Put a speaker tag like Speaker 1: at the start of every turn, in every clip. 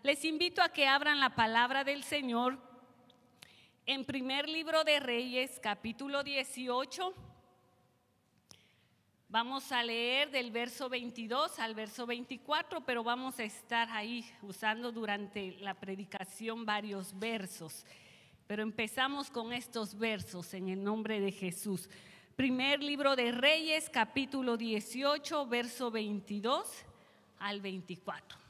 Speaker 1: Les invito a que abran la palabra del Señor en primer libro de Reyes, capítulo 18. Vamos a leer del verso 22 al verso 24, pero vamos a estar ahí usando durante la predicación varios versos. Pero empezamos con estos versos en el nombre de Jesús. Primer libro de Reyes, capítulo 18, verso 22 al 24.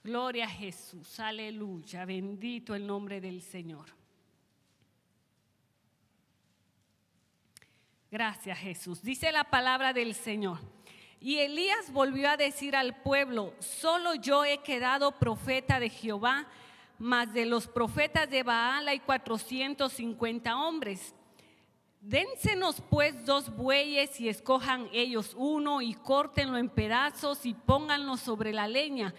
Speaker 1: Gloria a Jesús, aleluya, bendito el nombre del Señor. Gracias, Jesús. Dice la palabra del Señor. Y Elías volvió a decir al pueblo: solo yo he quedado profeta de Jehová, mas de los profetas de Baal hay 450 hombres. Dénsenos pues 2 bueyes y escojan ellos uno y córtenlo en pedazos y pónganlo sobre la leña,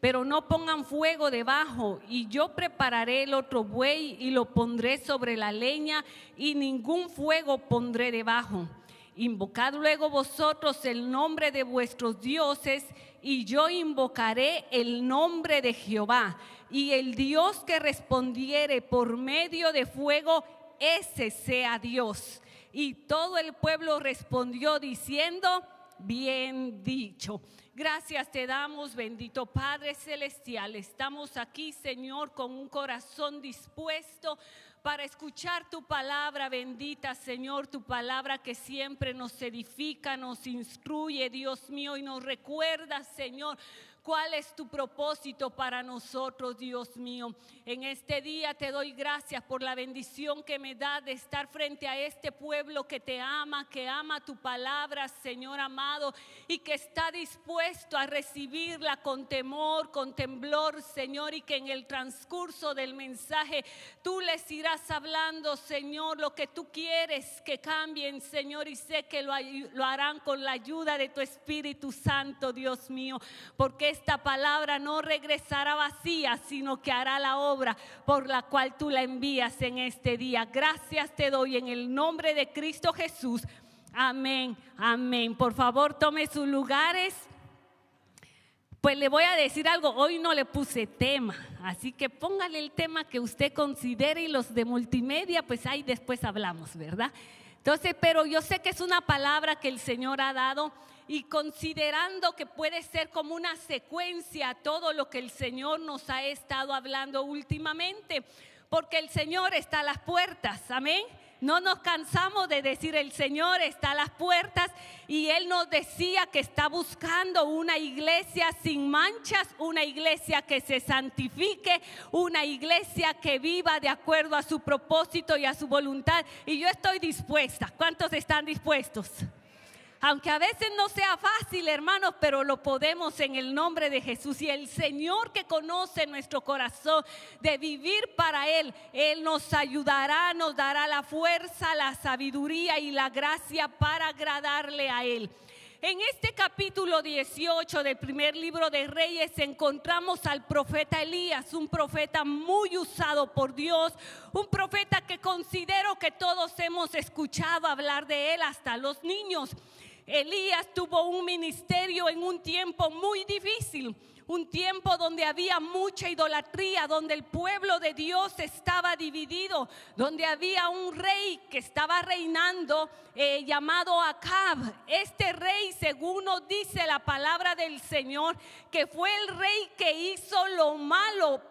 Speaker 1: pero no pongan fuego debajo, y yo prepararé el otro buey y lo pondré sobre la leña y ningún fuego pondré debajo. Invocad luego vosotros el nombre de vuestros dioses y yo invocaré el nombre de Jehová, y el Dios que respondiere por medio de fuego, ese sea Dios. Y todo el pueblo respondió diciendo: bien dicho. Gracias te damos, bendito Padre Celestial. Estamos aquí, Señor, con un corazón dispuesto para escuchar tu palabra bendita, Señor, tu palabra que siempre nos edifica, nos instruye, Dios mío, y nos recuerda, Señor, ¿cuál es tu propósito para nosotros, Dios mío? En este día te doy gracias por la bendición que me da de estar frente a este pueblo que te ama, que ama tu palabra, Señor amado, y que está dispuesto a recibirla con temor, con temblor, Señor, y que en el transcurso del mensaje tú les irás hablando, Señor, lo que tú quieres que cambien, Señor, y sé que lo harán con la ayuda de tu Espíritu Santo, Dios mío, porque esta palabra no regresará vacía, sino que hará la obra por la cual tú la envías en este día. Gracias te doy en el nombre de Cristo Jesús. Amén, amén. Por favor, tome sus lugares. Pues le voy a decir algo, hoy no le puse tema, así que póngale el tema que usted considere y los de multimedia, pues ahí después hablamos, ¿verdad? Entonces, pero yo sé que es una palabra que el Señor ha dado, y considerando que puede ser como una secuencia a todo lo que el Señor nos ha estado hablando últimamente, porque el Señor está a las puertas, amén. No nos cansamos de decir: el Señor está a las puertas, y Él nos decía que está buscando una iglesia sin manchas, una iglesia que se santifique, una iglesia que viva de acuerdo a su propósito y a su voluntad. Y yo estoy dispuesta. ¿Cuántos están dispuestos? Aunque a veces no sea fácil, hermanos, pero lo podemos en el nombre de Jesús. Y el Señor, que conoce nuestro corazón de vivir para Él, Él nos ayudará, nos dará la fuerza, la sabiduría y la gracia para agradarle a Él. En este capítulo 18 del primer libro de Reyes encontramos al profeta Elías, un profeta muy usado por Dios, un profeta que considero que todos hemos escuchado hablar de él, hasta los niños. Elías tuvo un ministerio en un tiempo muy difícil, un tiempo donde había mucha idolatría, donde el pueblo de Dios estaba dividido, donde había un rey que estaba reinando llamado Acab. Este rey, según nos dice la palabra del Señor, que fue el rey que hizo lo malo,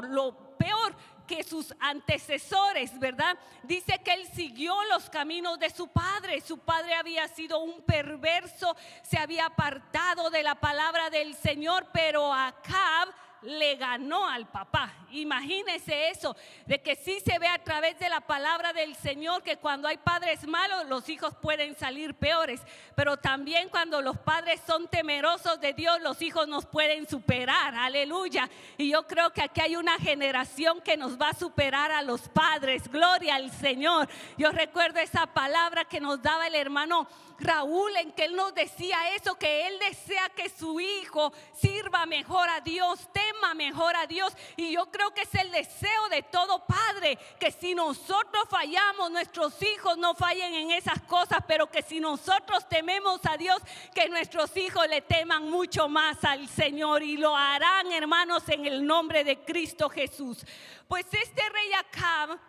Speaker 1: lo peor que sus antecesores, ¿verdad? Dice que él siguió los caminos de su padre. Su padre había sido un perverso, se había apartado de la palabra del Señor, pero Acab le ganó al papá. Imagínese eso, de que sí se ve a través de la palabra del Señor que cuando hay padres malos, los hijos pueden salir peores, pero también cuando los padres son temerosos de Dios, los hijos nos pueden superar. Aleluya. Y yo creo que aquí hay una generación que nos va a superar a los padres. Gloria al Señor. Yo recuerdo esa palabra que nos daba el hermano Raúl, en que él nos decía eso, que él desea que su hijo sirva mejor a Dios, tema mejor a Dios. Y yo creo que es el deseo de todo padre, que si nosotros fallamos, nuestros hijos no fallen en esas cosas, pero que si nosotros tememos a Dios, que nuestros hijos le teman mucho más al Señor, y lo harán, hermanos, en el nombre de Cristo Jesús. Pues este rey Acab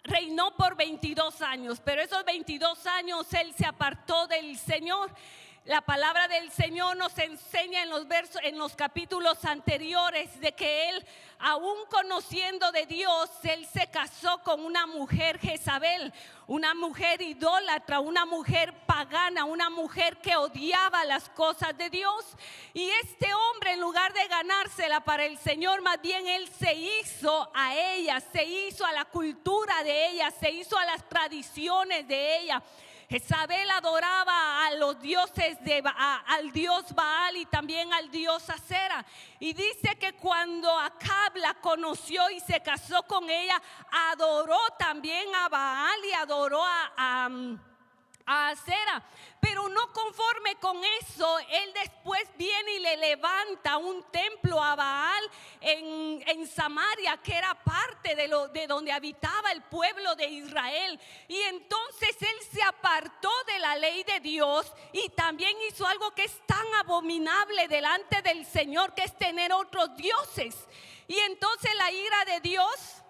Speaker 1: reinó por 22 años, pero esos 22 años él se apartó del Señor. La palabra del Señor nos enseña en los capítulos anteriores de que él, aún conociendo de Dios, él se casó con una mujer Jezabel, una mujer idólatra, una mujer pagana, una mujer que odiaba las cosas de Dios. Y este hombre, en lugar de ganársela para el Señor, más bien él se hizo a ella, se hizo a la cultura de ella, se hizo a las tradiciones de ella. Jezabel adoraba a los dioses, al dios Baal y también al dios Acera. Y dice que cuando Acab la conoció y se casó con ella, adoró también a Baal y adoró a Acera. Pero no conforme con eso, él después viene y le levanta un templo a Baal en Samaria, que era parte de donde habitaba el pueblo de Israel. Y entonces él se apartó de la ley de Dios y también hizo algo que es tan abominable delante del Señor, que es tener otros dioses. Y entonces la ira de Dios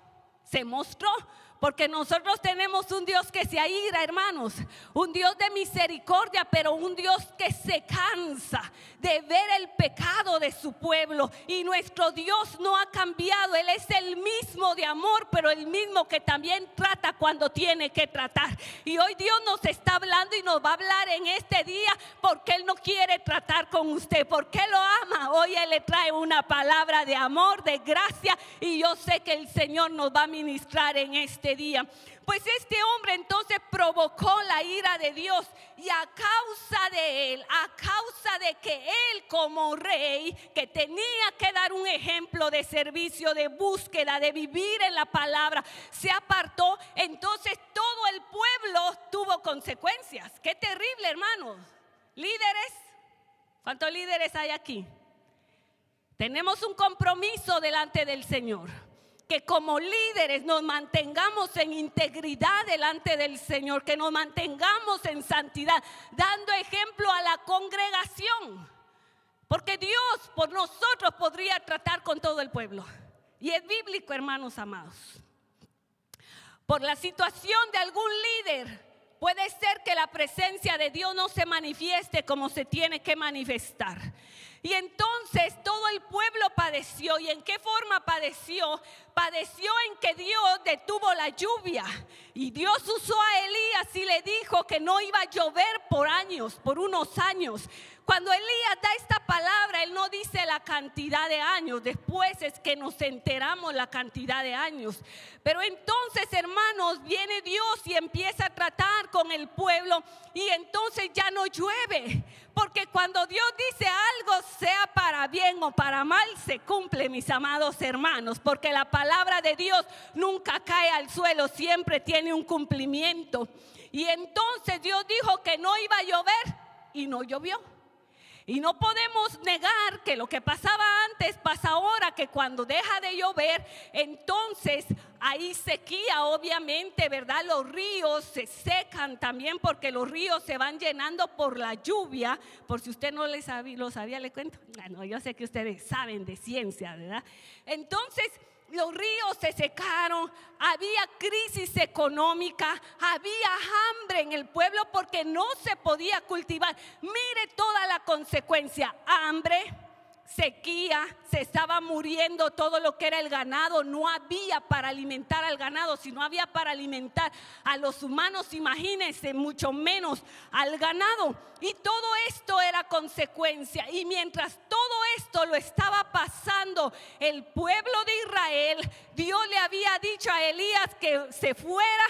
Speaker 1: se mostró. Porque nosotros tenemos un Dios que se aira, hermanos, un Dios de misericordia, pero un Dios que se cansa de ver el pecado de su pueblo. Y nuestro Dios no ha cambiado, Él es el mismo de amor, pero el mismo que también trata cuando tiene que tratar. Y hoy Dios nos está hablando y nos va a hablar en este día porque Él no quiere tratar con usted, porque lo ama. Hoy Él le trae una palabra de amor, de gracia, y yo sé que el Señor nos va a ministrar en este día. Pues este hombre entonces provocó la ira de Dios, y a causa de él, a causa de que él como rey, que tenía que dar un ejemplo de servicio, de búsqueda, de vivir en la palabra, se apartó, entonces todo el pueblo tuvo consecuencias. Qué terrible, hermanos. Líderes, ¿cuántos líderes hay aquí? Tenemos un compromiso delante del Señor, que como líderes nos mantengamos en integridad delante del Señor, que nos mantengamos en santidad, dando ejemplo a la congregación, porque Dios por nosotros podría tratar con todo el pueblo, y es bíblico, hermanos amados. Por la situación de algún líder, puede ser que la presencia de Dios no se manifieste como se tiene que manifestar. Y entonces todo el pueblo padeció. ¿Y en qué forma padeció? Padeció en que Dios detuvo la lluvia. Y Dios usó a Elías y le dijo que no iba a llover por años, por unos años. Cuando Elías da esta palabra, él no dice la cantidad de años. Después es que nos enteramos la cantidad de años. Pero entonces, hermanos, viene Dios y empieza a tratar con el pueblo. Y entonces ya no llueve. Porque cuando Dios dice algo, sea para bien o para mal, se cumple, mis amados hermanos. Porque la palabra de Dios nunca cae al suelo, siempre tiene un cumplimiento. Y entonces Dios dijo que no iba a llover y no llovió. Y no podemos negar que lo que pasaba antes pasa ahora, que cuando deja de llover, entonces hay sequía, obviamente, ¿verdad? Los ríos se secan también porque los ríos se van llenando por la lluvia. Por si usted no lo sabía, le cuento. Bueno, yo sé que ustedes saben de ciencia, ¿verdad? Entonces los ríos se secaron, había crisis económica, había hambre en el pueblo porque no se podía cultivar. Mire toda la consecuencia: hambre, sequía, se estaba muriendo todo lo que era el ganado. No había para alimentar al ganado, sino había para alimentar a los humanos, imagínense, mucho menos al ganado. Y todo esto era consecuencia. Y mientras todo esto lo estaba pasando el pueblo de Israel, Dios le había dicho a Elías que se fuera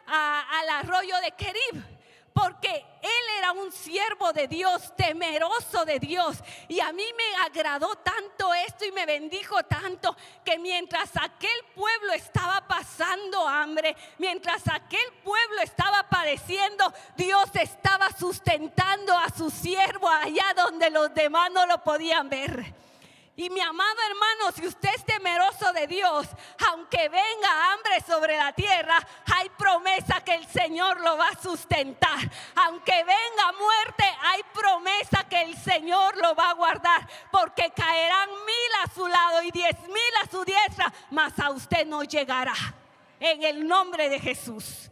Speaker 1: al arroyo de Kerib, porque él era un siervo de Dios, temeroso de Dios. Y a mí me agradó tanto esto y me bendijo tanto, que mientras aquel pueblo estaba pasando hambre, mientras aquel pueblo estaba padeciendo, Dios estaba sustentando a su siervo allá donde los demás no lo podían ver. Y mi amado hermano, si usted es temeroso de Dios, aunque venga hambre sobre la tierra, hay promesa que el Señor lo va a sustentar. Aunque venga muerte, hay promesa que el Señor lo va a guardar. Porque caerán 1000 a su lado y 10,000 a su diestra, mas a usted no llegará. En el nombre de Jesús.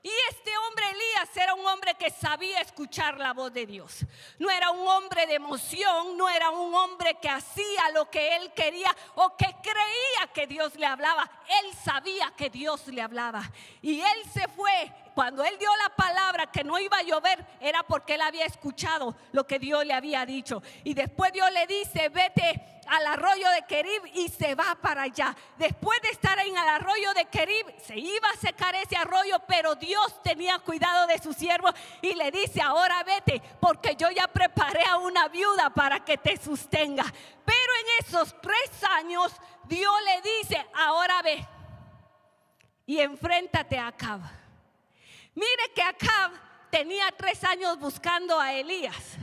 Speaker 1: Y este hombre Elías era un hombre que sabía escuchar la voz de Dios. No era un hombre de emoción, no era un hombre que hacía lo que él quería o que creía que Dios le hablaba. Él sabía que Dios le hablaba. Y él se fue. Cuando él dio la palabra que no iba a llover, era porque él había escuchado lo que Dios le había dicho. Y después Dios le dice: vete al arroyo de Querib, y se va para allá. Después de estar en el arroyo de Querib, se iba a secar ese arroyo, pero Dios tenía cuidado de su siervo y le dice: ahora vete, porque yo ya preparé a una viuda para que te sostenga. Pero en esos 3 años Dios le dice: ahora ve y enfréntate a Acab. Mire que Acab tenía 3 años buscando a Elías,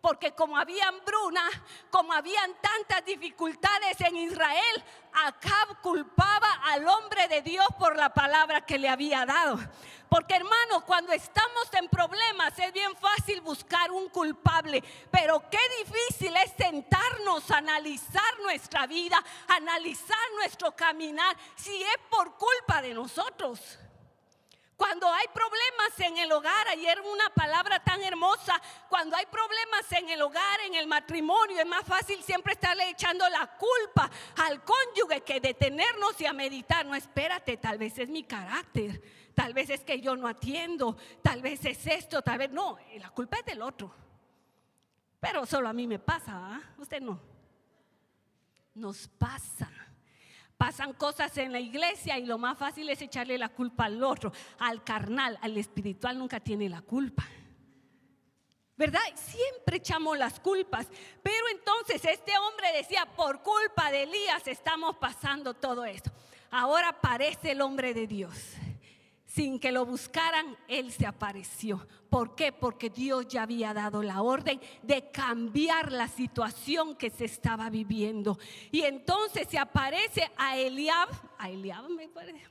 Speaker 1: porque como había hambruna, como habían tantas dificultades en Israel, Acab culpaba al hombre de Dios por la palabra que le había dado. Porque hermanos, cuando estamos en problemas es bien fácil buscar un culpable, pero qué difícil es sentarnos a analizar nuestra vida, analizar nuestro caminar, si es por culpa de nosotros. Cuando hay problemas en el hogar, ayer una palabra tan hermosa, cuando hay problemas en el hogar, en el matrimonio, es más fácil siempre estarle echando la culpa al cónyuge que detenernos y a meditar. No, espérate, tal vez es mi carácter, tal vez es que yo no atiendo, tal vez es esto, tal vez no, la culpa es del otro. Pero solo a mí me pasa, ¿eh? Usted no. Nos pasa. Pasan cosas en la iglesia y lo más fácil es echarle la culpa al otro, al carnal, al espiritual nunca tiene la culpa. ¿Verdad? Siempre echamos las culpas. Pero entonces este hombre decía: por culpa de Elías estamos pasando todo esto. Ahora aparece el hombre de Dios. Sin que lo buscaran, él se apareció. ¿Por qué? Porque Dios ya había dado la orden de cambiar la situación que se estaba viviendo. Y entonces se aparece a Eliab me parece.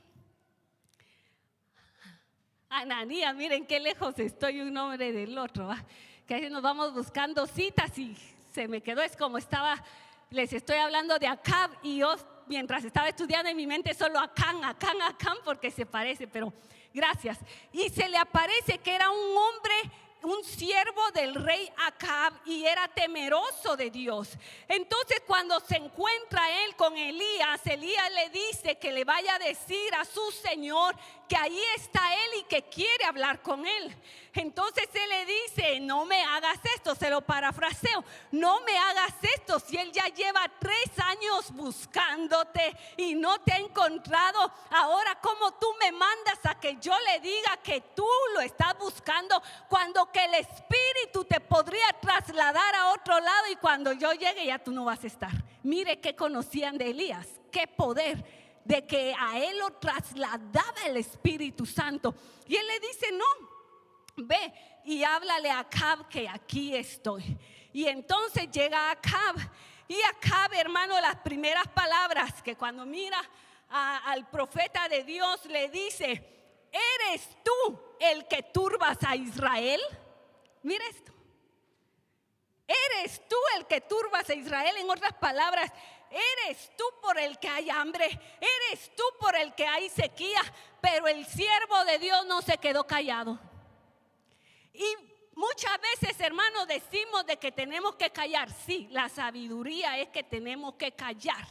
Speaker 1: Ananías, miren qué lejos estoy un nombre del otro, ¿va? Que a veces nos vamos buscando citas y se me quedó, es como estaba, les estoy hablando de Acab y yo mientras estaba estudiando en mi mente solo Acán, porque se parece, pero gracias. Y se le aparece que era un hombre, un siervo del rey Acab, y era temeroso de Dios. Entonces cuando se encuentra él con Elías, Elías le dice que le vaya a decir a su señor que ahí está él y que quiere hablar con él. Entonces él le dice: no me hagas esto, se lo parafraseo, no me hagas esto si él ya lleva 3 años buscándote y no te ha encontrado. Ahora, ¿cómo tú me mandas a que yo le diga que tú lo estás buscando cuando que el espíritu te podría trasladar a otro lado y cuando yo llegue ya tú no vas a estar? Mire qué conocían de Elías, qué poder de que a él lo trasladaba el Espíritu Santo. Y él le dice: no, ve y háblale a Acab que aquí estoy. Y entonces llega Acab, y Acab, hermano, las primeras palabras que cuando mira al profeta de Dios le dice: ¿eres tú el que turbas a Israel? Mira esto. ¿Eres tú el que turbas a Israel? En otras palabras, eres tú por el que hay hambre, eres tú por el que hay sequía. Pero el siervo de Dios no se quedó callado. Y muchas veces, hermanos, decimos de que tenemos que callar. Sí, la sabiduría es que tenemos que callar.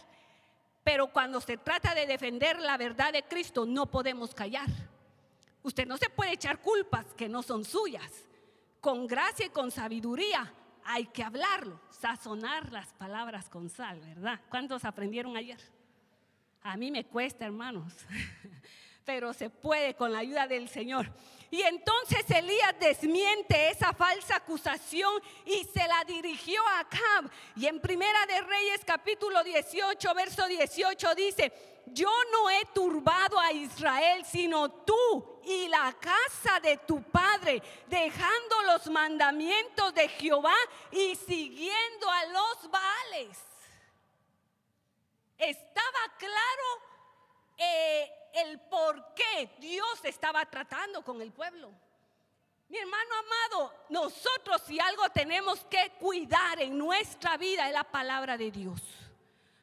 Speaker 1: Pero cuando se trata de defender la verdad de Cristo, no podemos callar. Usted no se puede echar culpas que no son suyas. Con gracia y con sabiduría hay que hablarlo, sazonar las palabras con sal, ¿verdad? ¿Cuántos aprendieron ayer? A mí me cuesta, hermanos, pero se puede con la ayuda del Señor. Y entonces Elías desmiente esa falsa acusación y se la dirigió a Acab. Y en Primera de Reyes capítulo 18, verso 18 dice: yo no he turbado a Israel, sino tú y la casa de tu padre, dejando los mandamientos de Jehová y siguiendo a los Baales. estaba claro el por qué Dios estaba tratando con el pueblo. Mi hermano amado, nosotros si algo tenemos que cuidar en nuestra vida es la palabra de Dios.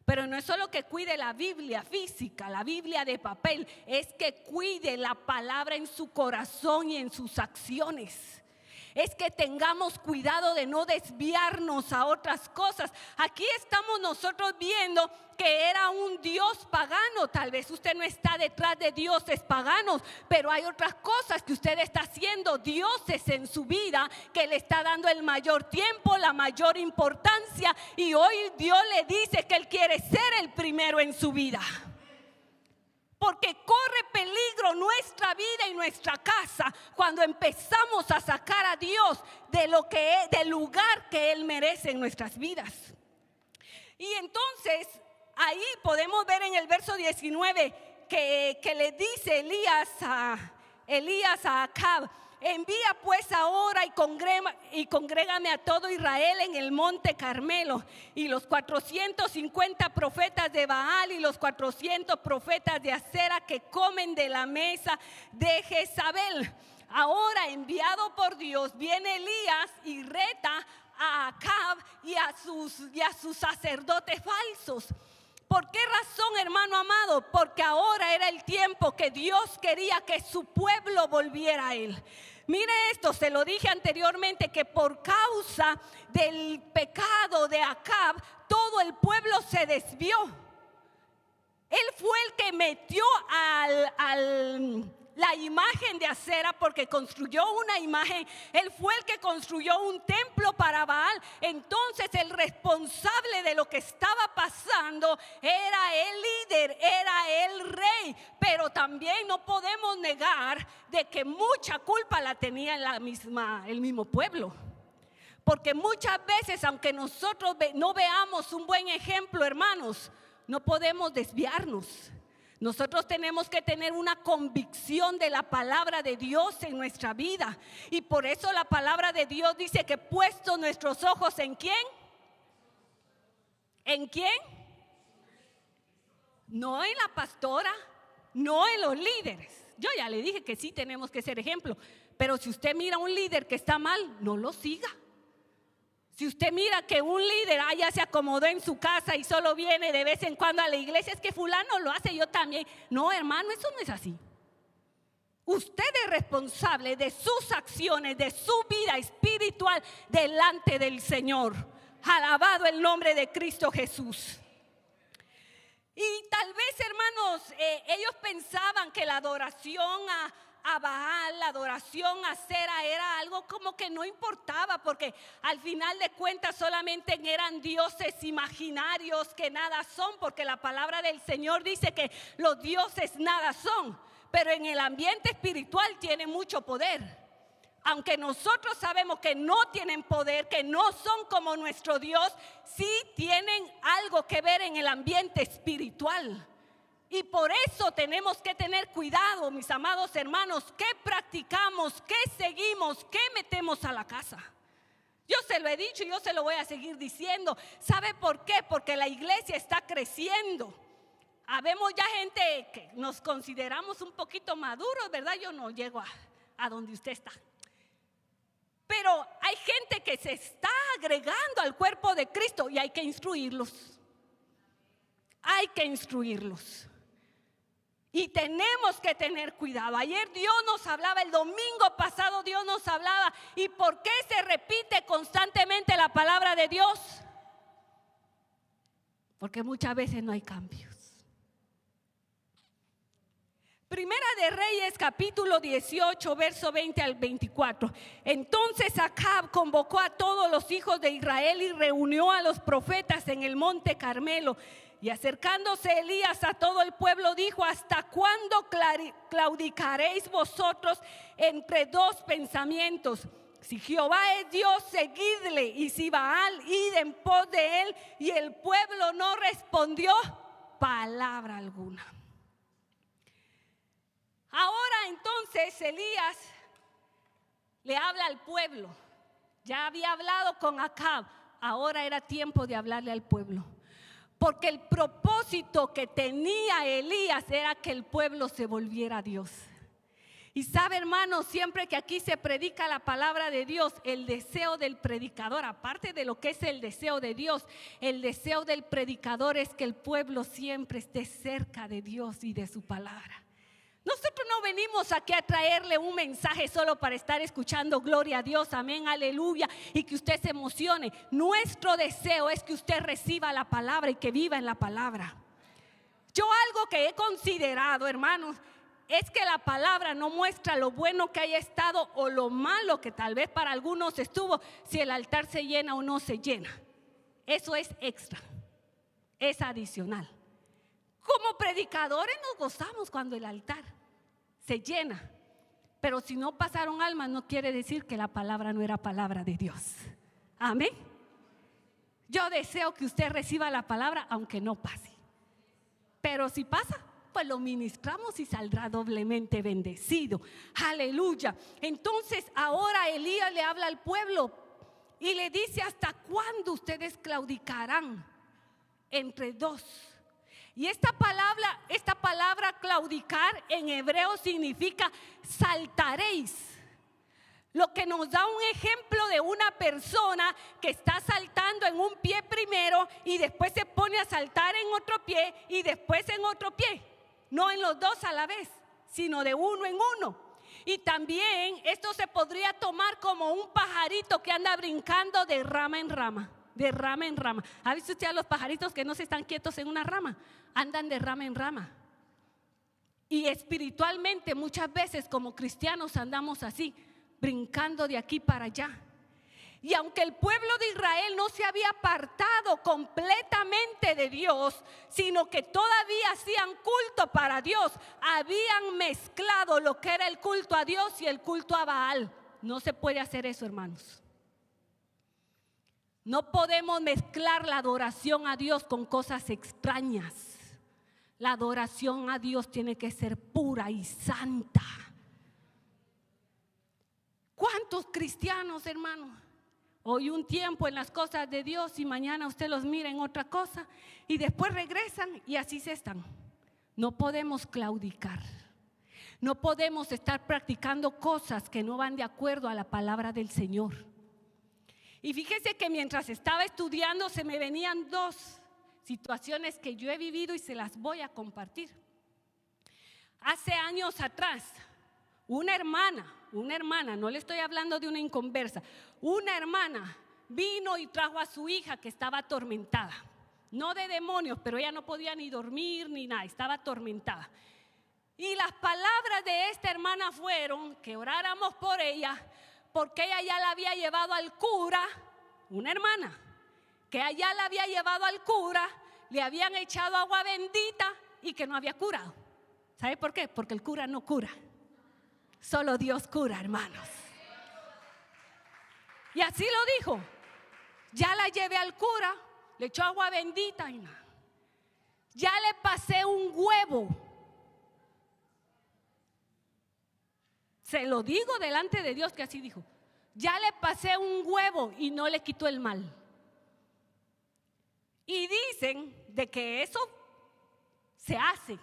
Speaker 1: Pero no es solo que cuide la Biblia física, la Biblia de papel, es que cuide la palabra en su corazón y en sus acciones. Es que tengamos cuidado de no desviarnos a otras cosas. Aquí estamos nosotros viendo que era un dios pagano. Tal vez usted no está detrás de dioses paganos, pero hay otras cosas que usted está haciendo, dioses en su vida, que le está dando el mayor tiempo, la mayor importancia. Y hoy Dios le dice que Él quiere ser el primero en su vida. Porque corre peligro nuestra vida y nuestra casa cuando empezamos a sacar a Dios del lugar que Él merece en nuestras vidas. Y entonces ahí podemos ver en el verso 19 que le dice Elías a Acab: envía pues ahora y congrégame a todo Israel en el monte Carmelo, y los 450 profetas de Baal y los 400 profetas de Acera que comen de la mesa de Jezabel. Ahora, enviado por Dios, viene Elías y reta a Acab y a sus sacerdotes falsos. ¿Por qué razón, hermano amado? Porque ahora era el tiempo que Dios quería que su pueblo volviera a Él. Mire esto, se lo dije anteriormente, que por causa del pecado de Acab, todo el pueblo se desvió. Él fue el que metió la imagen de Acera, porque construyó una imagen. Él fue el que construyó un templo para Baal. Entonces el responsable de lo que estaba pasando era el líder, era el rey. Pero también no podemos negar de que mucha culpa la tenía el mismo pueblo. Porque muchas veces, aunque nosotros no veamos un buen ejemplo, hermanos, no podemos desviarnos. Nosotros tenemos que tener una convicción de la palabra de Dios en nuestra vida. Y por eso la palabra de Dios dice que puesto nuestros ojos ¿en quién? ¿En quién? No en la pastora, no en los líderes. Yo ya le dije que sí tenemos que ser ejemplo. Pero si usted mira a un líder que está mal, no lo siga. Si usted mira que un líder ya se acomodó en su casa y solo viene de vez en cuando a la iglesia, es que fulano lo hace, yo también. No, hermano, eso no es así. Usted es responsable de sus acciones, de su vida espiritual delante del Señor. Alabado el nombre de Cristo Jesús. Y tal vez, hermanos, ellos pensaban que la adoración a Baal, la adoración a Acera era algo como que no importaba, porque al final de cuentas solamente eran dioses imaginarios que nada son, porque la palabra del Señor dice que los dioses nada son, pero en el ambiente espiritual tienen mucho poder. Aunque nosotros sabemos que no tienen poder, que no son como nuestro Dios, sí tienen algo que ver en el ambiente espiritual. Y por eso tenemos que tener cuidado, mis amados hermanos, qué practicamos, qué seguimos, qué metemos a la casa. Yo se lo he dicho y yo se lo voy a seguir diciendo. ¿Sabe por qué? Porque la iglesia está creciendo. Habemos ya gente que nos consideramos un poquito maduros, ¿verdad? Yo no llego a donde usted está. Pero hay gente que se está agregando al cuerpo de Cristo y hay que instruirlos. Hay que instruirlos. Y tenemos que tener cuidado. Ayer Dios nos hablaba, el domingo pasado Dios nos hablaba. ¿Y por qué se repite constantemente la palabra de Dios? Porque muchas veces no hay cambios. Primera de Reyes, capítulo 18, verso 20 al 24. Entonces Acab convocó a todos los hijos de Israel y reunió a los profetas en el monte Carmelo. Y acercándose Elías a todo el pueblo dijo: ¿hasta cuándo claudicaréis vosotros entre dos pensamientos? Si Jehová es Dios, seguidle, y si Baal, id en pos de él. Y el pueblo no respondió palabra alguna. Ahora entonces Elías le habla al pueblo. Ya había hablado con Acab, ahora era tiempo de hablarle al pueblo. Porque el propósito que tenía Elías era que el pueblo se volviera a Dios. Y sabe, hermano, siempre que aquí se predica la palabra de Dios, el deseo del predicador, aparte de lo que es el deseo de Dios, el deseo del predicador es que el pueblo siempre esté cerca de Dios y de su palabra. Nosotros no venimos aquí a traerle un mensaje solo para estar escuchando gloria a Dios, amén, aleluya, y que usted se emocione. Nuestro deseo es que usted reciba la palabra y que viva en la palabra. Yo algo que he considerado, hermanos, es que la palabra no muestra lo bueno que haya estado o lo malo que tal vez para algunos estuvo, si el altar se llena o no se llena. Eso es extra, es adicional. Como predicadores nos gozamos cuando el altar se llena, pero si no pasaron almas no quiere decir que la palabra no era palabra de Dios. Amén. Yo deseo que usted reciba la palabra aunque no pase, pero si pasa, pues lo ministramos y saldrá doblemente bendecido. Aleluya. Entonces ahora Elías le habla al pueblo y le dice: ¿hasta cuándo ustedes claudicarán entre dos? Y esta palabra claudicar en hebreo significa saltaréis. Lo que nos da un ejemplo de una persona que está saltando en un pie primero y después se pone a saltar en otro pie y después en otro pie. No en los dos a la vez, sino de uno en uno. Y también esto se podría tomar como un pajarito que anda brincando de rama en rama. De rama en rama. ¿Ha visto usted a los pajaritos que no se están quietos en una rama? Andan de rama en rama. Y espiritualmente muchas veces como cristianos andamos así, brincando de aquí para allá. Y aunque el pueblo de Israel no se había apartado completamente de Dios, sino que todavía hacían culto para Dios, habían mezclado lo que era el culto a Dios y el culto a Baal. No se puede hacer eso, hermanos. No podemos mezclar la adoración a Dios con cosas extrañas. La adoración a Dios tiene que ser pura y santa. ¿Cuántos cristianos, hermanos? Hoy un tiempo en las cosas de Dios y mañana usted los mira en otra cosa y después regresan y así se están. No podemos claudicar. No podemos estar practicando cosas que no van de acuerdo a la palabra del Señor. Y fíjese que mientras estaba estudiando se me venían dos situaciones que yo he vivido y se las voy a compartir. Hace años atrás, una hermana, no le estoy hablando de una inconversa, una hermana vino y trajo a su hija que estaba atormentada, no de demonios, pero ella no podía ni dormir ni nada, estaba atormentada. Y las palabras de esta hermana fueron que oráramos por ella, porque ella ya la había llevado al cura, una hermana, que allá la había llevado al cura, le habían echado agua bendita y que no había curado. ¿Sabe por qué? Porque el cura no cura. Solo Dios cura, hermanos. Y así lo dijo. Ya la llevé al cura, le echó agua bendita y nada. Ya le pasé un huevo. Se lo digo delante de Dios que así dijo. Ya le pasé un huevo y no le quitó el mal. Y dicen de que eso se hace.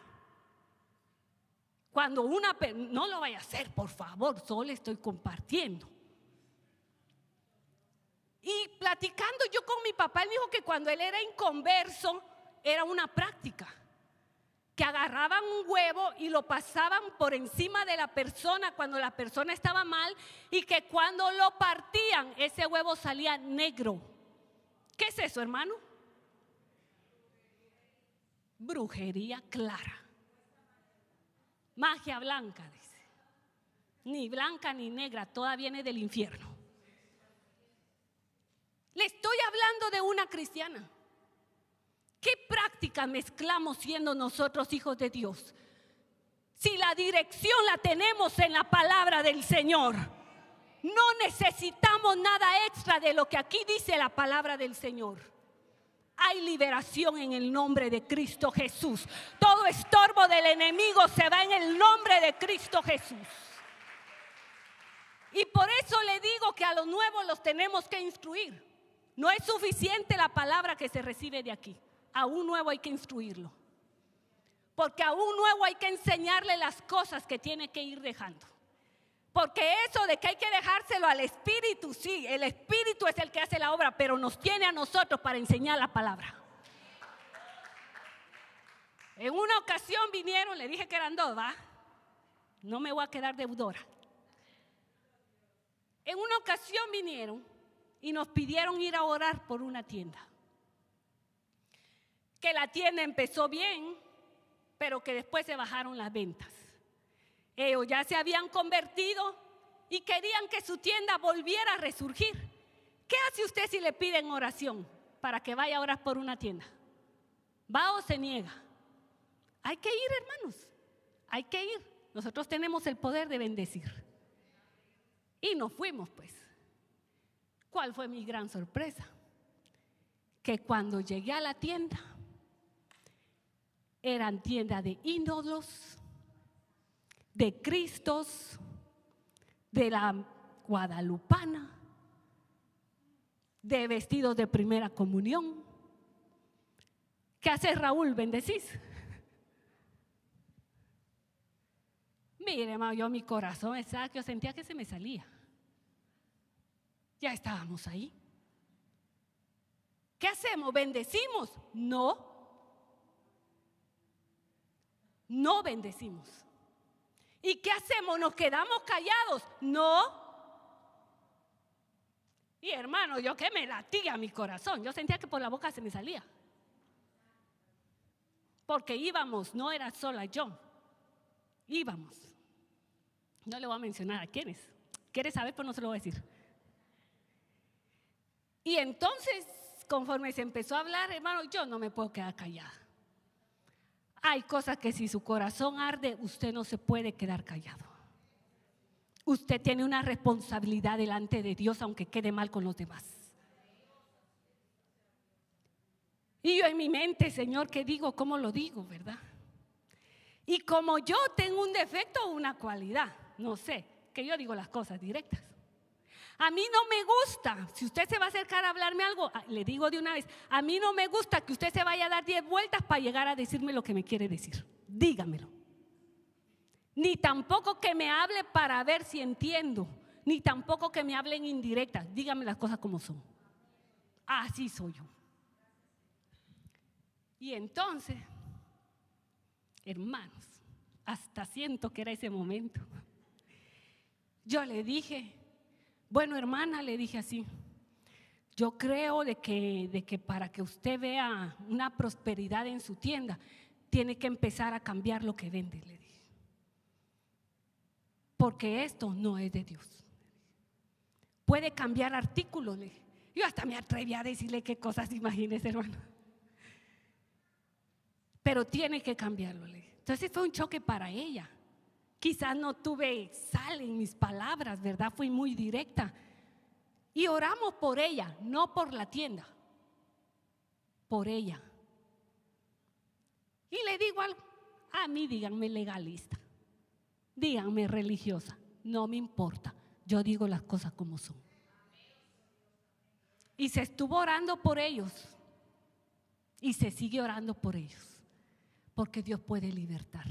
Speaker 1: Cuando no lo vaya a hacer, por favor, solo estoy compartiendo. Y platicando yo con mi papá, él me dijo que cuando él era inconverso, era una práctica. Que agarraban un huevo y lo pasaban por encima de la persona cuando la persona estaba mal, y que cuando lo partían, ese huevo salía negro. ¿Qué es eso, hermano? Brujería clara. Magia blanca, dice. Ni blanca ni negra, toda viene del infierno. Le estoy hablando de una cristiana. ¿Qué práctica mezclamos siendo nosotros hijos de Dios? Si la dirección la tenemos en la palabra del Señor, no necesitamos nada extra de lo que aquí dice la palabra del Señor. Hay liberación en el nombre de Cristo Jesús. Todo estorbo del enemigo se va en el nombre de Cristo Jesús. Y por eso le digo que a los nuevos los tenemos que instruir. No es suficiente la palabra que se recibe de aquí. a un nuevo hay que instruirlo. Porque a un nuevo hay que enseñarle las cosas que tiene que ir dejando. Porque eso de que hay que dejárselo al Espíritu, sí, el Espíritu es el que hace la obra, pero nos tiene a nosotros para enseñar la palabra. En una ocasión vinieron, le dije que eran dos, ¿va? No me voy a quedar deudora. En una ocasión vinieron y nos pidieron ir a orar por una tienda. Que la tienda empezó bien, pero que después se bajaron las ventas. Ellos ya se habían convertido y querían que su tienda volviera a resurgir. ¿Qué hace usted si le piden oración para que vaya a orar por una tienda? ¿Va o se niega? Hay que ir, hermanos, hay que ir. Nosotros tenemos el poder de bendecir. Y nos fuimos, pues. ¿Cuál fue mi gran sorpresa? Que cuando llegué a la tienda, eran tiendas de ídolos, de Cristos, de la guadalupana, de vestidos de primera comunión. ¿Qué hace Raúl? ¿Bendecís? Mire, hermano, yo mi corazón, exacto, yo sentía que se me salía. Ya estábamos ahí. ¿Qué hacemos? ¿Bendecimos? No. No bendecimos. ¿Y qué hacemos? ¿Nos quedamos callados? No. Y hermano, yo que me latía mi corazón. Yo sentía que por la boca se me salía. Porque íbamos, no era sola yo. Íbamos. No le voy a mencionar a quiénes. ¿Quiere saber? Pues no se lo voy a decir. Y entonces, conforme se empezó a hablar, hermano, yo no me puedo quedar callada. Hay cosas que si su corazón arde, usted no se puede quedar callado. Usted tiene una responsabilidad delante de Dios, aunque quede mal con los demás. Y yo en mi mente, Señor, ¿qué digo? ¿Cómo lo digo? ¿Verdad? Y como yo tengo un defecto o una cualidad, no sé, que yo digo las cosas directas. A mí no me gusta, si usted se va a acercar a hablarme algo, le digo de una vez, a mí no me gusta que usted se vaya a dar 10 vueltas para llegar a decirme lo que me quiere decir. Dígamelo. Ni tampoco que me hable para ver si entiendo, ni tampoco que me hablen indirectas. Dígame las cosas como son. Así soy yo. Y entonces, hermanos, hasta siento que era ese momento. Yo le dije, bueno, hermana, le dije así, yo creo de que para que usted vea una prosperidad en su tienda, tiene que empezar a cambiar lo que vende, le dije. Porque esto no es de Dios. Puede cambiar artículos, le dije. Yo hasta me atreví a decirle qué cosas, imagínese, hermano. Pero tiene que cambiarlo, le dije. Entonces fue un choque para ella. Quizás no tuve sal en mis palabras, ¿verdad? Fui muy directa. Y oramos por ella, no por la tienda, por ella. Y le digo algo, a mí díganme legalista, díganme religiosa, no me importa, yo digo las cosas como son. Y se estuvo orando por ellos y se sigue orando por ellos, porque Dios puede libertar.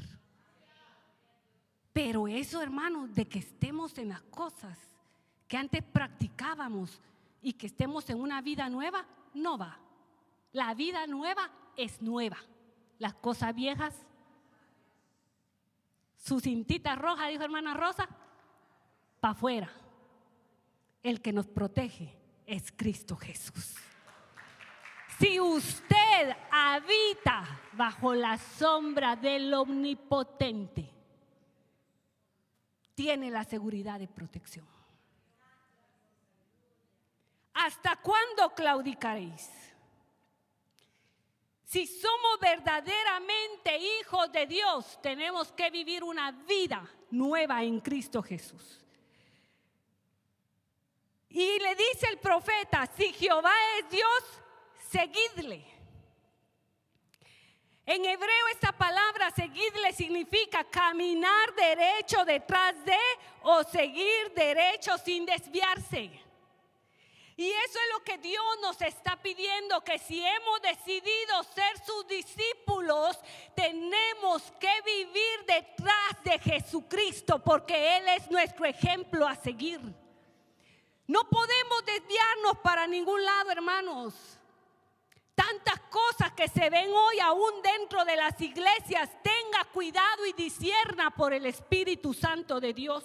Speaker 1: Pero eso, hermanos, de que estemos en las cosas que antes practicábamos y que estemos en una vida nueva, no va. La vida nueva es nueva. Las cosas viejas, su cintita roja, dijo hermana Rosa, para afuera. El que nos protege es Cristo Jesús. Si usted habita bajo la sombra del Omnipotente, tiene la seguridad de protección. ¿Hasta cuándo claudicaréis? Si somos verdaderamente hijos de Dios, tenemos que vivir una vida nueva en Cristo Jesús. Y le dice el profeta, si Jehová es Dios, seguidle. En hebreo esta palabra seguirle significa caminar derecho detrás de o seguir derecho sin desviarse. Y eso es lo que Dios nos está pidiendo, que si hemos decidido ser sus discípulos, tenemos que vivir detrás de Jesucristo, porque Él es nuestro ejemplo a seguir. No podemos desviarnos para ningún lado, hermanos. Tantas cosas que se ven hoy aún dentro de las iglesias, tenga cuidado y discierna por el Espíritu Santo de Dios.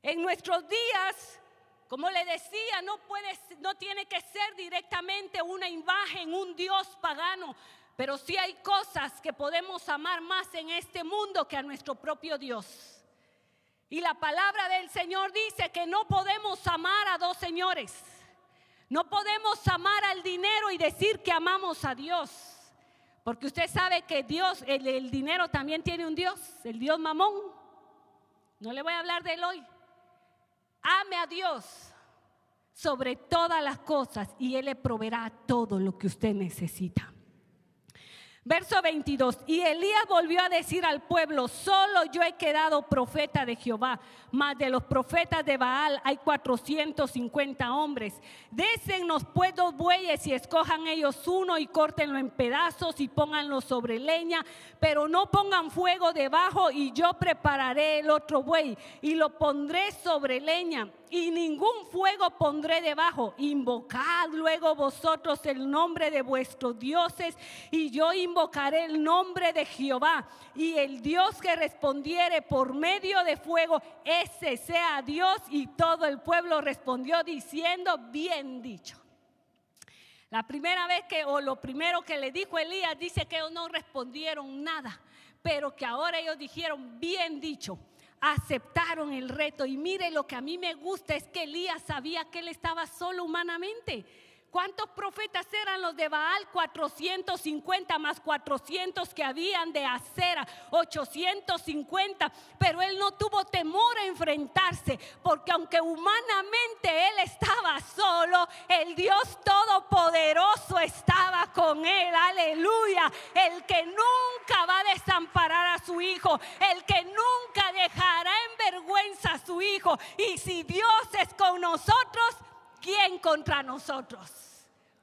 Speaker 1: En nuestros días, como le decía, no tiene que ser directamente una imagen, un Dios pagano, pero sí hay cosas que podemos amar más en este mundo que a nuestro propio Dios. Y la palabra del Señor dice que no podemos amar a dos señores. No podemos amar al dinero y decir que amamos a Dios. Porque usted sabe que Dios, el dinero también tiene un Dios, el Dios Mamón. No le voy a hablar de él hoy. Ame a Dios sobre todas las cosas y Él le proveerá todo lo que usted necesita. Verso 22, y Elías volvió a decir al pueblo: solo yo he quedado profeta de Jehová, mas de los profetas de Baal hay 450 hombres. Désennos pues 2 bueyes y escojan ellos uno y córtenlo en pedazos y pónganlo sobre leña, pero no pongan fuego debajo, y yo prepararé el otro buey y lo pondré sobre leña, y ningún fuego pondré debajo. Invocad luego vosotros el nombre de vuestros dioses, y yo invocaré el nombre de Jehová, y el Dios que respondiere por medio de fuego, ese sea Dios. Y todo el pueblo respondió diciendo: bien dicho. La primera vez lo primero que le dijo Elías, dice que ellos no respondieron nada, pero que ahora ellos dijeron: bien dicho. Aceptaron el reto. Y mire, lo que a mí me gusta es que Elías sabía que él estaba solo humanamente. ¿Cuántos profetas eran los de Baal? 450 más 400 que habían de Acera, 850. Pero él no tuvo temor a enfrentarse, porque aunque humanamente él estaba solo, el Dios Todopoderoso estaba con él. Aleluya. El que nunca va a desamparar a su hijo, el que nunca dejará en vergüenza a su hijo. Y si Dios es con nosotros, ¿quién contra nosotros?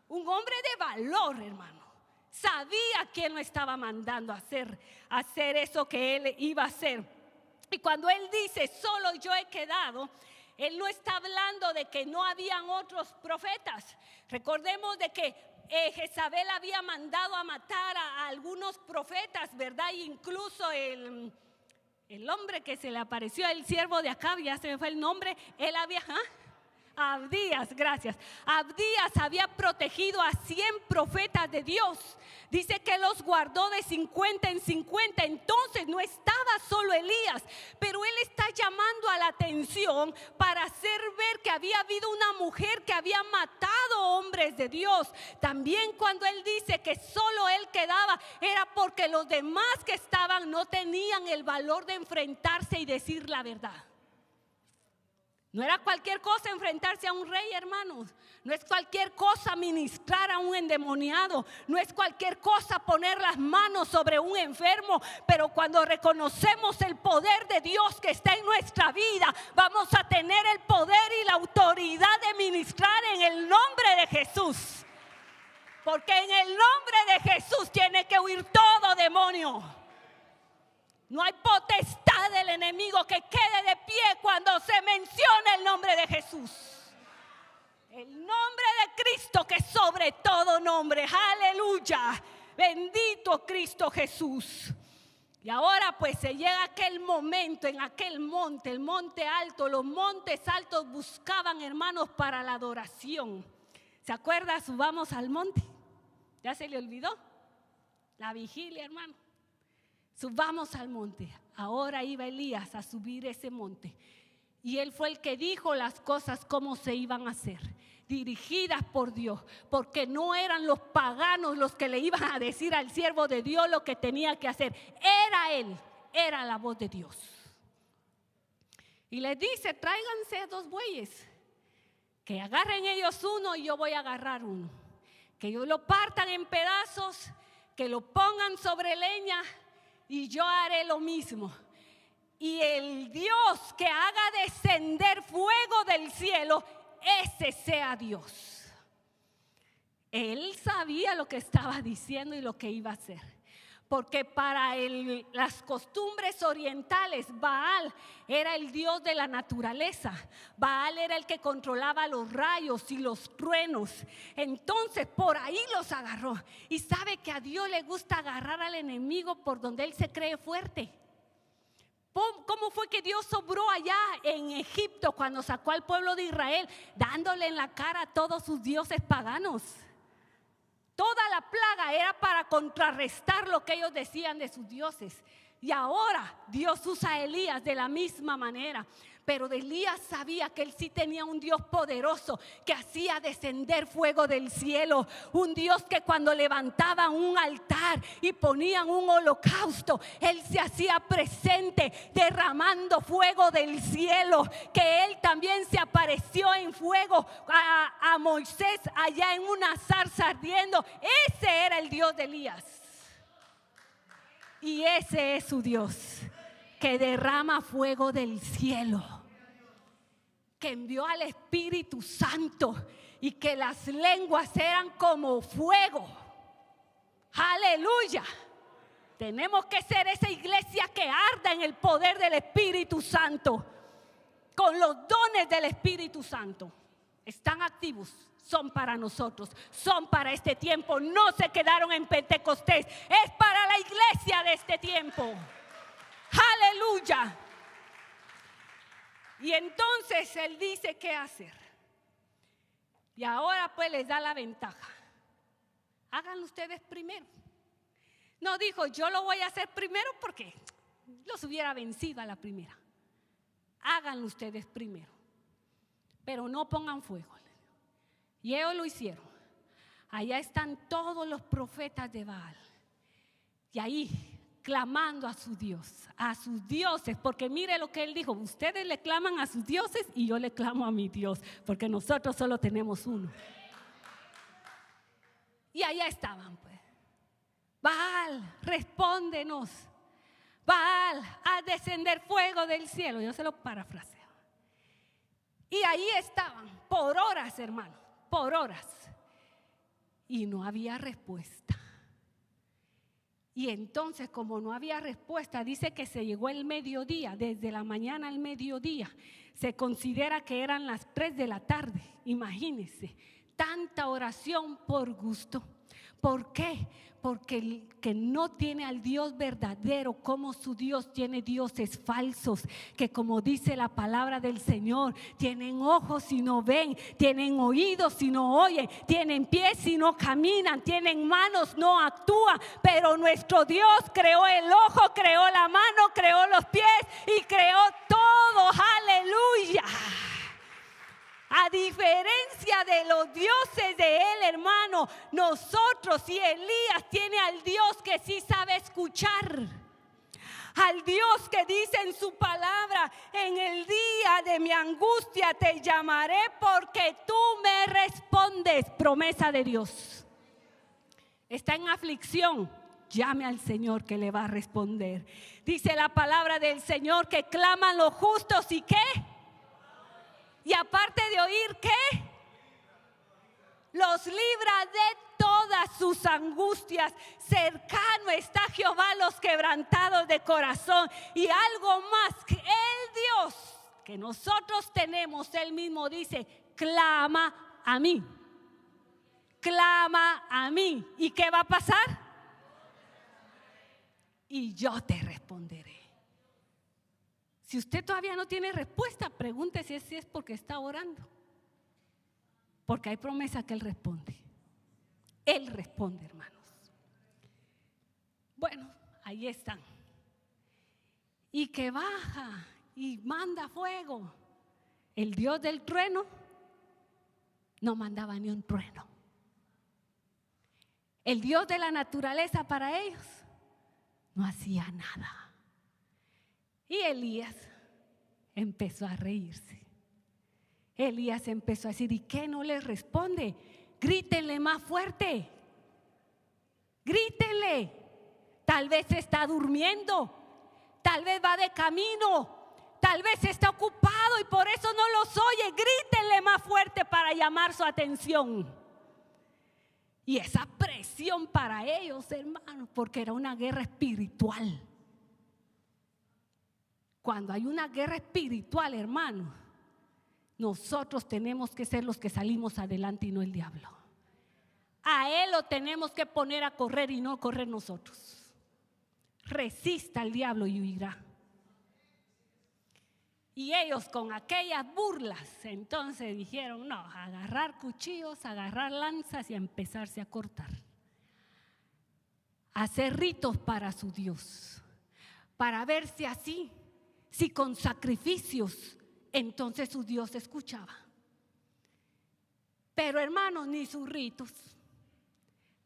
Speaker 1: Un hombre de valor, hermano. Sabía quién lo estaba mandando a hacer eso que él iba a hacer. Y cuando él dice: solo yo he quedado, él no está hablando de que no habían otros profetas. Recordemos de que Jezabel había mandado a matar a algunos profetas, ¿verdad? E incluso el hombre que se le apareció, el siervo de Acab, ya se me fue el nombre, él había... Abdías, gracias. Abdías había protegido a 100 profetas de Dios. Dice que los guardó de 50 en 50. Entonces no estaba solo Elías, pero él está llamando a la atención para hacer ver que había habido una mujer que había matado hombres de Dios. También cuando él dice que solo él quedaba, era porque los demás que estaban no tenían el valor de enfrentarse y decir la verdad. No era cualquier cosa enfrentarse a un rey, hermanos. No es cualquier cosa ministrar a un endemoniado. No es cualquier cosa poner las manos sobre un enfermo. Pero cuando reconocemos el poder de Dios que está en nuestra vida, vamos a tener el poder y la autoridad de ministrar en el nombre de Jesús. Porque en el nombre de Jesús tiene que huir todo demonio. No hay potestad del enemigo que quede de pie cuando se menciona el nombre de Jesús. El nombre de Cristo, que es sobre todo nombre. Aleluya. Bendito Cristo Jesús. Y ahora pues se llega aquel momento en aquel monte, el monte alto. Los montes altos buscaban, hermanos, para la adoración. ¿Se acuerda? Subamos al monte. ¿Ya se le olvidó? La vigilia, hermano. Subamos al monte. Ahora iba Elías a subir ese monte. Y él fue el que dijo las cosas cómo se iban a hacer, dirigidas por Dios, porque no eran los paganos los que le iban a decir al siervo de Dios lo que tenía que hacer. Era él, era la voz de Dios. Y les dice: tráiganse 2 bueyes, que agarren ellos uno y yo voy a agarrar uno, que ellos lo partan en pedazos, que lo pongan sobre leña, y yo haré lo mismo. Y el Dios que haga descender fuego del cielo, ese sea Dios. Él sabía lo que estaba diciendo y lo que iba a hacer. Porque para las costumbres orientales, Baal era el dios de la naturaleza. Baal era el que controlaba los rayos y los truenos. Entonces por ahí los agarró. Y sabe que a Dios le gusta agarrar al enemigo por donde él se cree fuerte. ¿Cómo fue que Dios obró allá en Egipto cuando sacó al pueblo de Israel, dándole en la cara a todos sus dioses paganos? Toda la plaga era para contrarrestar lo que ellos decían de sus dioses. Y ahora Dios usa a Elías de la misma manera. Pero Elías sabía que él sí tenía un Dios poderoso que hacía descender fuego del cielo. Un Dios que cuando levantaban un altar y ponían un holocausto, él se hacía presente derramando fuego del cielo. Que él también se apareció en fuego a Moisés allá en una zarza ardiendo. Ese era el Dios de Elías. Y ese es su Dios, que derrama fuego del cielo, que envió al Espíritu Santo y que las lenguas eran como fuego. Aleluya. Tenemos que ser esa iglesia que arda en el poder del Espíritu Santo, con los dones del Espíritu Santo. Están activos, son para nosotros, son para este tiempo. No se quedaron en Pentecostés, es para la iglesia de este tiempo. Aleluya. Y entonces él dice qué hacer. Y ahora pues les da la ventaja. Háganlo ustedes primero. No dijo yo lo voy a hacer primero porque los hubiera vencido a la primera. Háganlo ustedes primero, pero no pongan fuego. Y ellos lo hicieron. Allá están todos los profetas de Baal. Y ahí clamando a su Dios, a sus dioses, porque mire lo que él dijo: ustedes le claman a sus dioses y yo le clamo a mi Dios, porque nosotros solo tenemos uno. Y allá estaban pues: Baal, respóndenos. Baal, haz descender fuego del cielo. Yo se lo parafraseo. Y ahí estaban por horas, hermano, por horas, y no había respuesta. Y entonces, como no había respuesta, dice que se llegó el mediodía, desde la mañana al mediodía. Se considera que eran las 3 de la tarde. Imagínense, tanta oración por gusto. ¿Por qué? Porque el que no tiene al Dios verdadero como su Dios, tiene dioses falsos, que como dice la palabra del Señor, tienen ojos y no ven, tienen oídos y no oyen, tienen pies y no caminan, tienen manos, no actúan. Pero nuestro Dios creó el ojo, creó la mano, creó los pies y creó todo. ¡Aleluya! A diferencia de los dioses de él, hermano, nosotros y Elías tiene al Dios que sí sabe escuchar. Al Dios que dice en su palabra: en el día de mi angustia te llamaré porque tú me respondes. Promesa de Dios. Está en aflicción, llame al Señor que le va a responder. Dice la palabra del Señor que claman los justos y ¿qué? Y aparte de oír, ¿qué? Los libra de todas sus angustias. Cercano está Jehová a los quebrantados de corazón. Y algo más, que el Dios que nosotros tenemos, él mismo dice: clama a mí. Clama a mí. ¿Y qué va a pasar? Y yo te responderé. Si usted todavía no tiene respuesta, pregúntese si es porque está orando. Porque hay promesa que Él responde. Él responde, hermanos. Bueno, ahí están. Y que baja y manda fuego. El Dios del trueno no mandaba ni un trueno. El Dios de la naturaleza para ellos no hacía nada. Y Elías empezó a reírse. Elías empezó a decir: ¿y qué no les responde? Grítenle más fuerte. Grítenle. Tal vez está durmiendo. Tal vez va de camino. Tal vez está ocupado y por eso no los oye. Grítenle más fuerte para llamar su atención. Y esa presión para ellos, hermanos, porque era una guerra espiritual. Cuando hay una guerra espiritual, hermanos, nosotros tenemos que ser los que salimos adelante y no el diablo. A él lo tenemos que poner a correr y no correr nosotros. Resista al diablo y huirá. Y ellos con aquellas burlas, entonces dijeron, no, agarrar cuchillos, agarrar lanzas y a empezarse a cortar. Hacer ritos para su Dios, para ver si así, si con sacrificios, entonces su Dios escuchaba. Pero hermanos, ni sus ritos,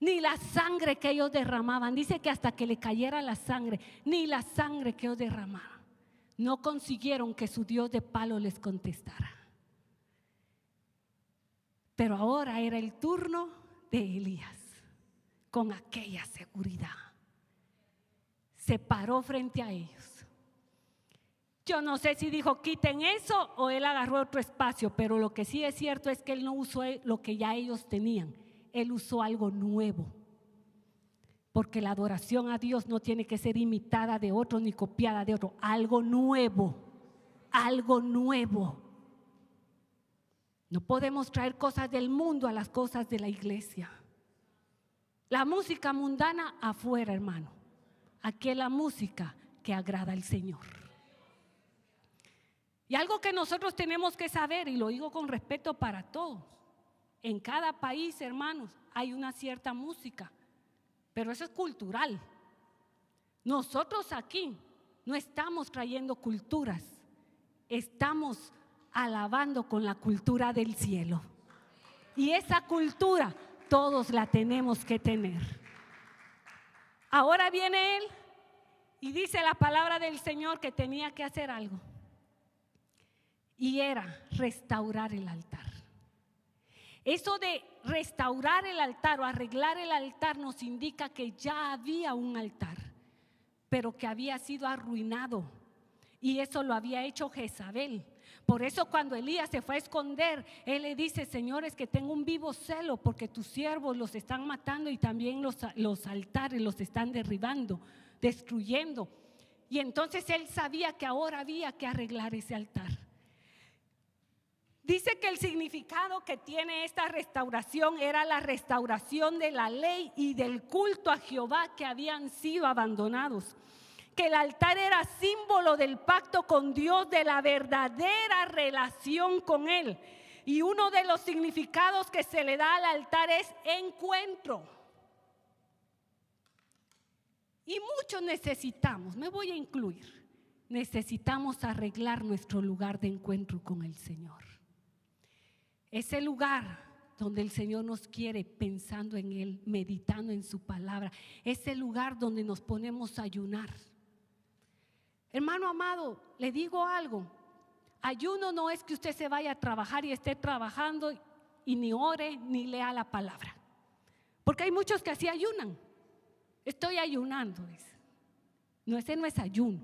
Speaker 1: ni la sangre que ellos derramaban, dice que hasta que le cayera la sangre, ni la sangre que ellos derramaban, no consiguieron que su Dios de palo les contestara. Pero ahora era el turno de Elías, con aquella seguridad. Se paró frente a ellos. Yo no sé si dijo quiten eso o él agarró otro espacio, pero lo que sí es cierto es que él no usó lo que ya ellos tenían. Él usó algo nuevo. Porque la adoración a Dios no tiene que ser imitada de otro ni copiada de otro. Algo nuevo, algo nuevo. No podemos traer cosas del mundo a las cosas de la iglesia. La música mundana afuera, hermano. Aquí es la música que agrada al Señor. Y algo que nosotros tenemos que saber, y lo digo con respeto para todos, en cada país, hermanos, hay una cierta música. Pero eso es cultural. Nosotros aquí no estamos trayendo culturas, estamos alabando con la cultura del cielo. Y esa cultura todos la tenemos que tener. Ahora viene él y dice la palabra del Señor que tenía que hacer algo. Y era restaurar el altar. Eso de restaurar el altar o arreglar el altar nos indica que ya había un altar, pero que había sido arruinado. Y eso lo había hecho Jezabel. Por eso cuando Elías se fue a esconder, él le dice, señores, que tengo un vivo celo porque tus siervos los están matando y también los altares los están derribando, destruyendo. Y entonces él sabía que ahora había que arreglar ese altar. Dice que el significado que tiene esta restauración era la restauración de la ley y del culto a Jehová que habían sido abandonados. Que el altar era símbolo del pacto con Dios, de la verdadera relación con Él. Y uno de los significados que se le da al altar es encuentro. Y muchos necesitamos, me voy a incluir, necesitamos arreglar nuestro lugar de encuentro con el Señor. Ese lugar donde el Señor nos quiere pensando en Él, meditando en su palabra. Ese lugar donde nos ponemos a ayunar. Hermano amado, le digo algo. Ayuno no es que usted se vaya a trabajar y esté trabajando y ni ore ni lea la palabra. Porque hay muchos que así ayunan. Estoy ayunando, dice. No, ese no es ayuno.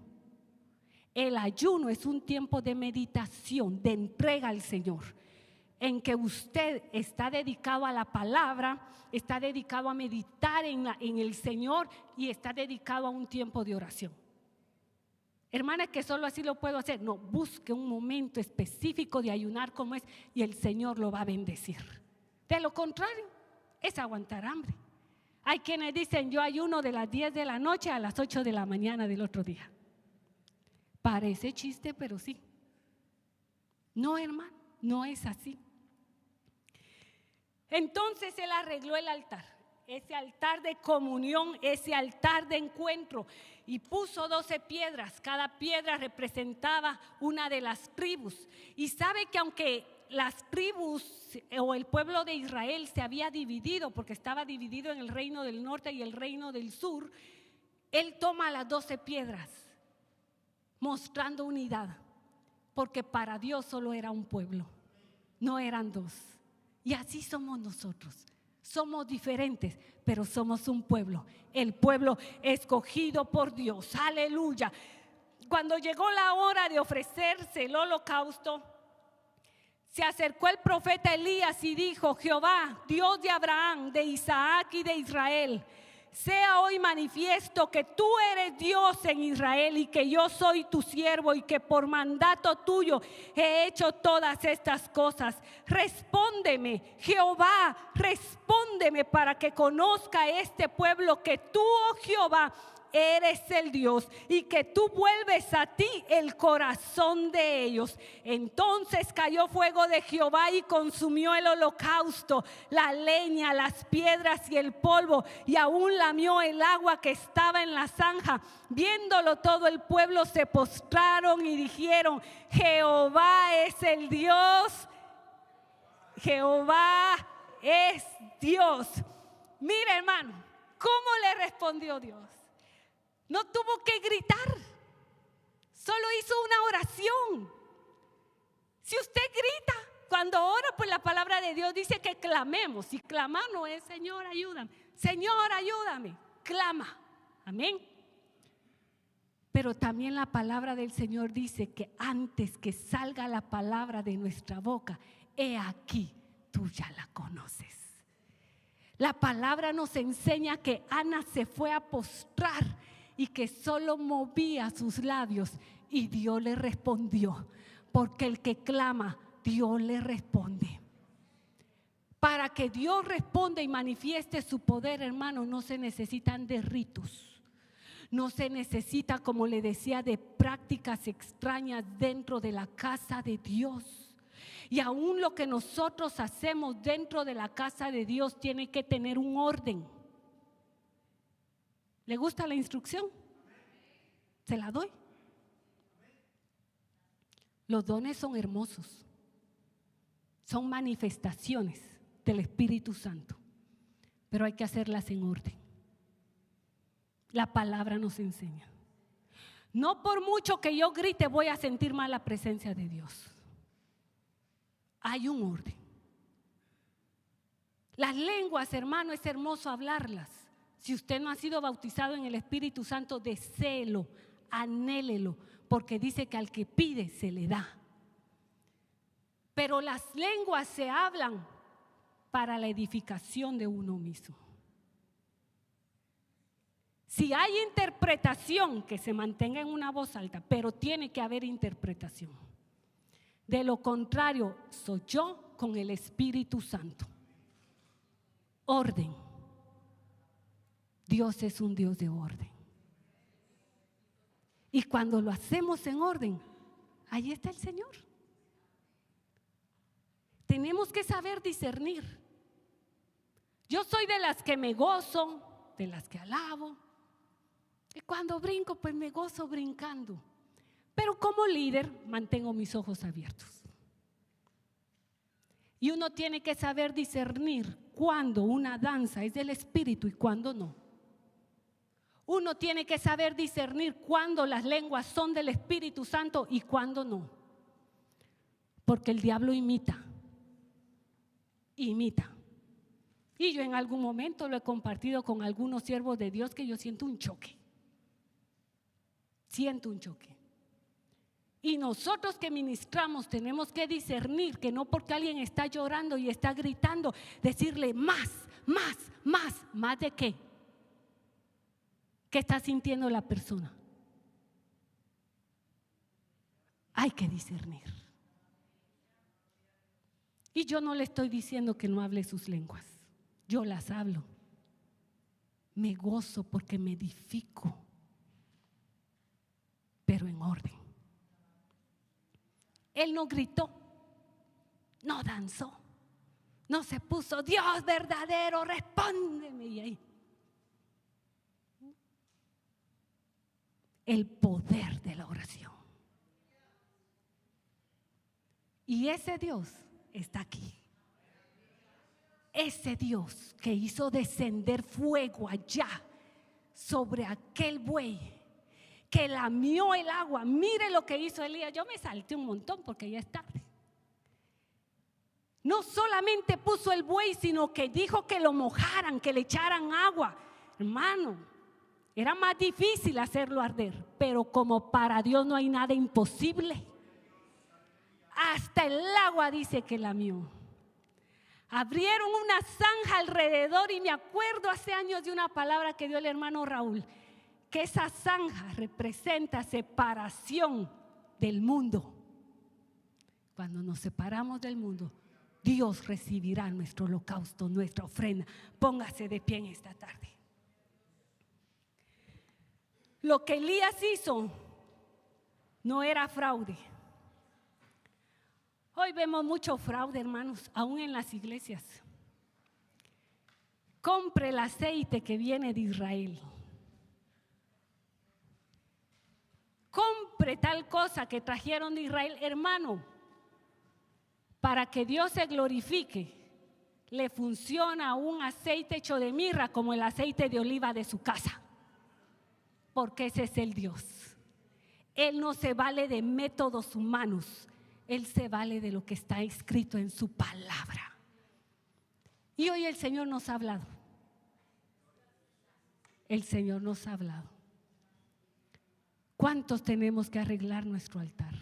Speaker 1: El ayuno es un tiempo de meditación, de entrega al Señor, en que usted está dedicado a la palabra, está dedicado a meditar en el Señor y está dedicado a un tiempo de oración. Hermana, que solo así lo puedo hacer. No, busque un momento específico de ayunar como es y el Señor lo va a bendecir. De lo contrario, es aguantar hambre. Hay quienes dicen, yo ayuno de las 10 de la noche a las 8 de la mañana del otro día. Parece chiste, pero sí. No, hermano, no es así. Entonces él arregló el altar, ese altar de comunión, ese altar de encuentro, y puso 12 piedras. Cada piedra representaba una de las tribus. Y sabe que aunque las tribus o el pueblo de Israel se había dividido, porque estaba dividido en el reino del norte y el reino del sur, él toma las 12 piedras mostrando unidad, porque para Dios solo era un pueblo, no eran dos. Y así somos nosotros. Somos diferentes, pero somos un pueblo. El pueblo escogido por Dios. Aleluya. cuando llegó la hora de ofrecerse el holocausto, se acercó el profeta Elías y dijo: Jehová, Dios de Abraham, de Isaac y de Israel, sea hoy manifiesto que tú eres Dios en Israel y que yo soy tu siervo y que por mandato tuyo he hecho todas estas cosas. Respóndeme, Jehová, respóndeme para que conozca este pueblo que tú, oh Jehová, eres el Dios y que tú vuelves a ti el corazón de ellos. Entonces cayó fuego de Jehová y consumió el holocausto, la leña, las piedras y el polvo, y aún lamió el agua que estaba en la zanja. Viéndolo todo el pueblo se postraron y dijeron: Jehová es el Dios, Jehová es Dios. Mire, hermano, ¿cómo le respondió Dios? No tuvo que gritar, solo hizo una oración. Si usted grita, cuando ora, pues la palabra de Dios dice que clamemos. Y clamar no es: Señor, ayúdame, Señor, ayúdame. Clama, amén. Pero también la palabra del Señor dice que antes que salga la palabra de nuestra boca, he aquí, tú ya la conoces. La palabra nos enseña que Ana se fue a postrar y que solo movía sus labios y Dios le respondió, porque el que clama, Dios le responde. Para que Dios responda y manifieste su poder, hermano, no se necesitan de ritos, no se necesita, como le decía, de prácticas extrañas dentro de la casa de Dios. Y aún lo que nosotros hacemos dentro de la casa de Dios tiene que tener un orden. ¿Le gusta la instrucción? Se la doy. Los dones son hermosos, son manifestaciones del Espíritu Santo, pero hay que hacerlas en orden. La palabra nos enseña. No por mucho que yo grite voy a sentir más la presencia de Dios. Hay un orden. Las lenguas, hermano, es hermoso hablarlas. Si usted no ha sido bautizado en el Espíritu Santo, deséelo, anhélelo, porque dice que al que pide se le da. Pero las lenguas se hablan para la edificación de uno mismo. Si hay interpretación, que se mantenga en una voz alta, pero tiene que haber interpretación. De lo contrario, soy yo con el Espíritu Santo. Orden. Dios es un Dios de orden. Y cuando lo hacemos en orden, ahí está el Señor. Tenemos que saber discernir. Yo soy de las que me gozo, de las que alabo. Y cuando brinco, pues me gozo brincando. Pero como líder, mantengo mis ojos abiertos. Y uno tiene que saber discernir cuándo una danza es del Espíritu y cuándo no. Uno tiene que saber discernir cuándo las lenguas son del Espíritu Santo y cuándo no. Porque el diablo imita. Y yo en algún momento lo he compartido con algunos siervos de Dios que yo siento un choque. Y nosotros que ministramos tenemos que discernir que no porque alguien está llorando y está gritando, decirle más de qué. ¿Qué está sintiendo la persona? Hay que discernir. Y yo no le estoy diciendo que no hable sus lenguas. Yo las hablo. Me gozo porque me edifico, pero en orden. Él no gritó, no danzó, no se puso: Dios verdadero, respóndeme. Y ahí el poder de la oración. Y ese Dios está aquí. Ese Dios que hizo descender fuego allá sobre aquel buey, que lamió el agua. Mire lo que hizo Elías. Yo me salté un montón porque ya es tarde. No solamente puso el buey, sino que dijo que lo mojaran, que le echaran agua. Hermano, Era más difícil hacerlo arder, pero como para Dios no hay nada imposible. Hasta el agua dice que lamió. Abrieron una zanja alrededor y me acuerdo hace años de una palabra que dio el hermano Raúl, que esa zanja representa separación del mundo. Cuando nos separamos del mundo, Dios recibirá nuestro holocausto, nuestra ofrenda. Póngase de pie en esta tarde. Lo que Elías hizo no era fraude. Hoy vemos mucho fraude, hermanos, aún en las iglesias. Compre el aceite que viene de Israel. Compre tal cosa que trajeron de Israel, hermano. Para que Dios se glorifique, le funciona un aceite hecho de mirra como el aceite de oliva de su casa. Porque ese es el Dios. Él no se vale de métodos humanos. Él se vale de lo que está escrito en su palabra. Y hoy el Señor nos ha hablado. El Señor nos ha hablado. ¿Cuántos tenemos que arreglar nuestro altar?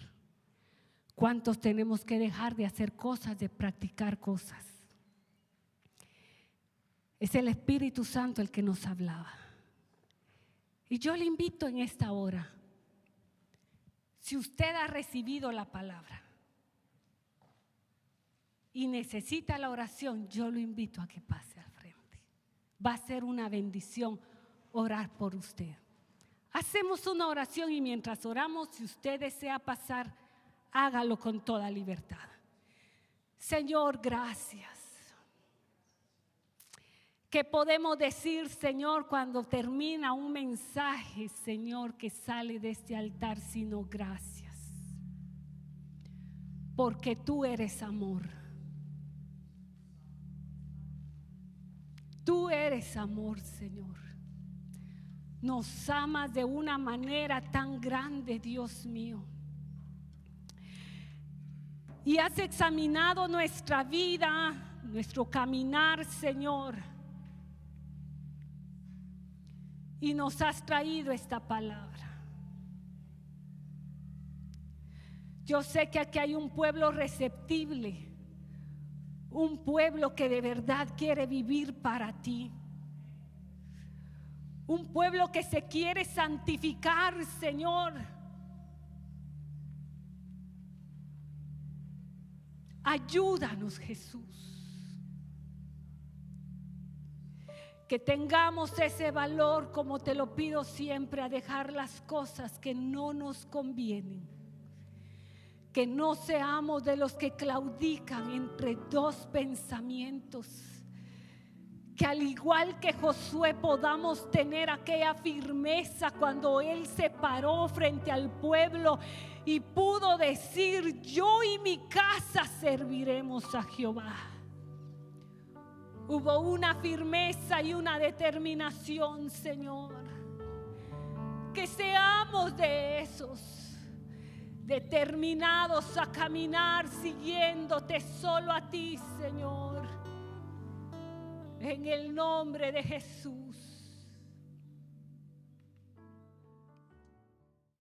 Speaker 1: ¿Cuántos tenemos que dejar de hacer cosas, de practicar cosas? Es el Espíritu Santo el que nos hablaba. Y yo le invito en esta hora, si usted ha recibido la palabra y necesita la oración, yo lo invito a que pase al frente. Va a ser una bendición orar por usted. Hacemos una oración y mientras oramos, si usted desea pasar, hágalo con toda libertad. Señor, gracias. ¿Qué podemos decir, Señor, cuando termina un mensaje, Señor, que sale de este altar, sino gracias? Porque tú eres amor. Tú eres amor, Señor. Nos amas de una manera tan grande, Dios mío. Y has examinado nuestra vida, nuestro caminar, Señor. Y nos has traído esta palabra. Yo sé que aquí hay un pueblo receptible, un pueblo que de verdad quiere vivir para ti, un pueblo que se quiere santificar, Señor. Ayúdanos, Jesús. Que tengamos ese valor, como te lo pido siempre, a dejar las cosas que no nos convienen. Que no seamos de los que claudican entre dos pensamientos. Que al igual que Josué podamos tener aquella firmeza cuando él se paró frente al pueblo y pudo decir: yo y mi casa serviremos a Jehová. Hubo una firmeza y una determinación, Señor. Que seamos de esos determinados a caminar siguiéndote solo a ti, Señor. En el nombre de Jesús.